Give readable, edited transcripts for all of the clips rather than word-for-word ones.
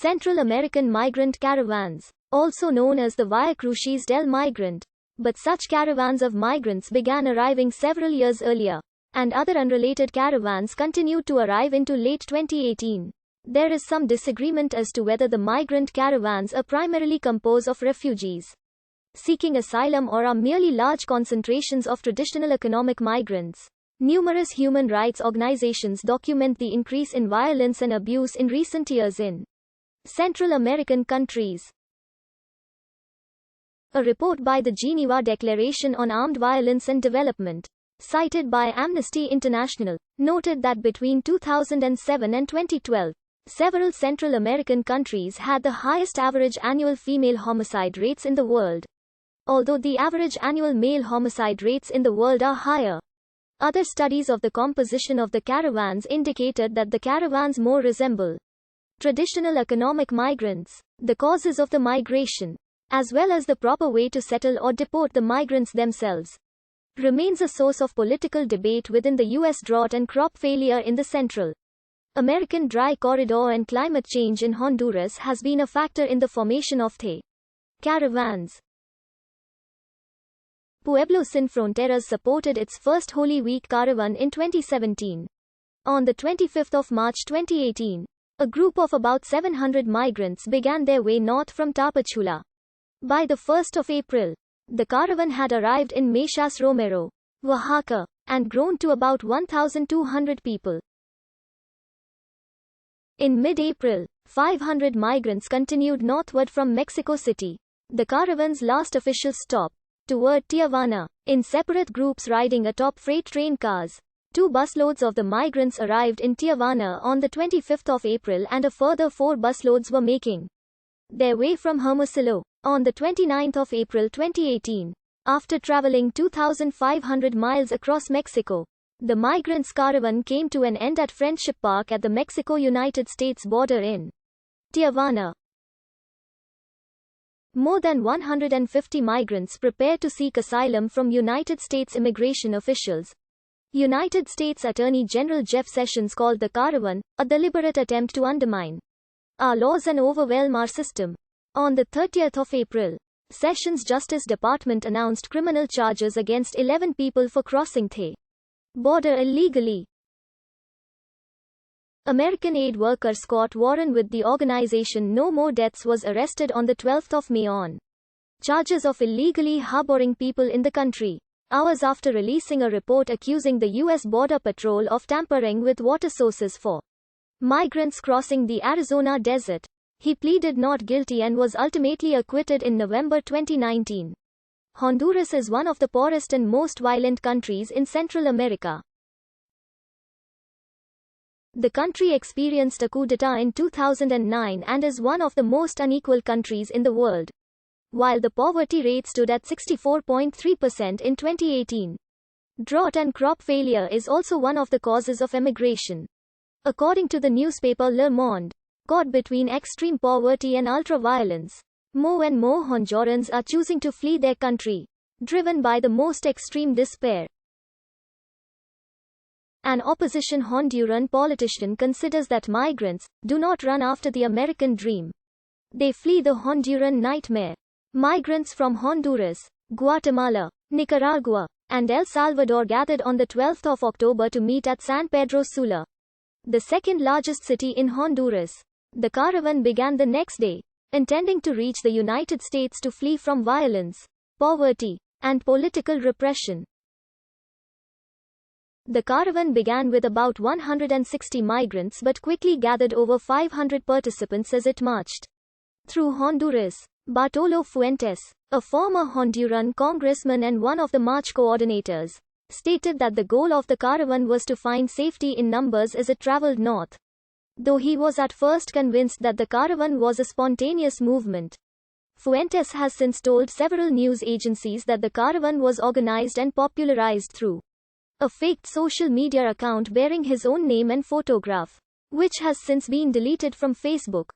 Central American migrant caravans, also known as the Via Crucis del Migrant. But such caravans of migrants began arriving several years earlier, and other unrelated caravans continued to arrive into late 2018. There is some disagreement as to whether the migrant caravans are primarily composed of refugees seeking asylum or are merely large concentrations of traditional economic migrants. Numerous human rights organizations document the increase in violence and abuse in recent years in Central American countries. A report by the Geneva Declaration on Armed Violence and Development, cited by Amnesty International, noted that between 2007 and 2012, several Central American countries had the highest average annual female homicide rates in the world. Although the average annual male homicide rates in the world are higher, other studies of the composition of the caravans indicated that the caravans more resemble traditional economic migrants. The causes of the migration, as well as the proper way to settle or deport the migrants themselves, remains a source of political debate within the U.S. Drought and crop failure in the Central American Dry Corridor and climate change in Honduras has been a factor in the formation of the caravans. Pueblo Sin Fronteras supported its first Holy Week caravan in 2017. On the 25th of March 2018, a group of about 700 migrants began their way north from Tapachula. By the 1st of April, the caravan had arrived in Mechas Romero, Oaxaca, and grown to about 1,200 people. In mid-April, 500 migrants continued northward from Mexico City, the caravan's last official stop, toward Tijuana, in separate groups riding atop freight train cars. 2 busloads of the migrants arrived in Tijuana on the 25th of April and a further 4 busloads were making their way from Hermosillo on the 29th of April 2018. After traveling 2,500 miles across Mexico, the migrants' caravan came to an end at Friendship Park at the Mexico-United States border in Tijuana. More than 150 migrants prepare to seek asylum from United States immigration officials. United States Attorney General Jeff Sessions called the caravan a deliberate attempt to undermine our laws and overwhelm our system. On the 30th of April, Sessions' Justice Department announced criminal charges against 11 people for crossing the border illegally. American aid worker Scott Warren with the organization No More Deaths was arrested on the 12th of May on charges of illegally harboring people in the country, hours after releasing a report accusing the U.S. Border Patrol of tampering with water sources for migrants crossing the Arizona desert. He pleaded not guilty and was ultimately acquitted in November 2019. Honduras is one of the poorest and most violent countries in Central America. The country experienced a coup d'etat in 2009 and is one of the most unequal countries in the world, while the poverty rate stood at 64.3% in 2018. Drought and crop failure is also one of the causes of emigration. According to the newspaper Le Monde, caught between extreme poverty and ultra-violence, more and more Hondurans are choosing to flee their country, driven by the most extreme despair. An opposition Honduran politician considers that migrants do not run after the American dream. They flee the Honduran nightmare. Migrants from Honduras, Guatemala, Nicaragua, and El Salvador gathered on the 12th of October to meet at San Pedro Sula, the second largest city in Honduras. The caravan began the next day, intending to reach the United States to flee from violence, poverty, and political repression. The caravan began with about 160 migrants but quickly gathered over 500 participants as it marched through Honduras. Bartolo Fuentes, a former Honduran congressman and one of the march coordinators, stated that the goal of the caravan was to find safety in numbers as it traveled north, though he was at first convinced that the caravan was a spontaneous movement. Fuentes has since told several news agencies that the caravan was organized and popularized through a faked social media account bearing his own name and photograph, which has since been deleted from Facebook.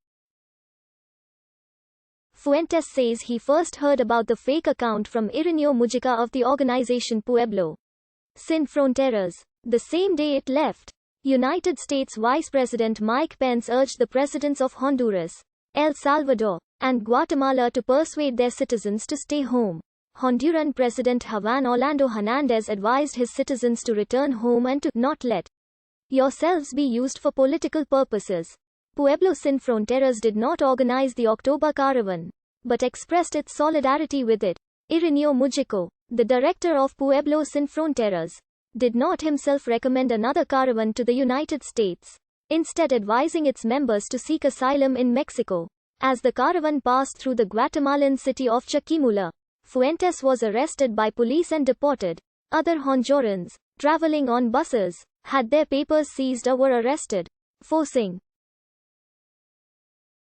Fuentes says he first heard about the fake account from Irineo Mujica of the organization Pueblo Sin Fronteras, the same day it left. United States Vice President Mike Pence urged the presidents of Honduras, El Salvador, and Guatemala to persuade their citizens to stay home. Honduran President Juan Orlando Hernández advised his citizens to return home and to not let yourselves be used for political purposes. Pueblo Sin Fronteras did not organize the October Caravan, but expressed its solidarity with it. Irineo Mujico, the director of Pueblo Sin Fronteras, did not himself recommend another caravan to the United States, instead advising its members to seek asylum in Mexico. As the caravan passed through the Guatemalan city of Chiquimula, Fuentes was arrested by police and deported. Other Hondurans, traveling on buses, had their papers seized or were arrested, forcing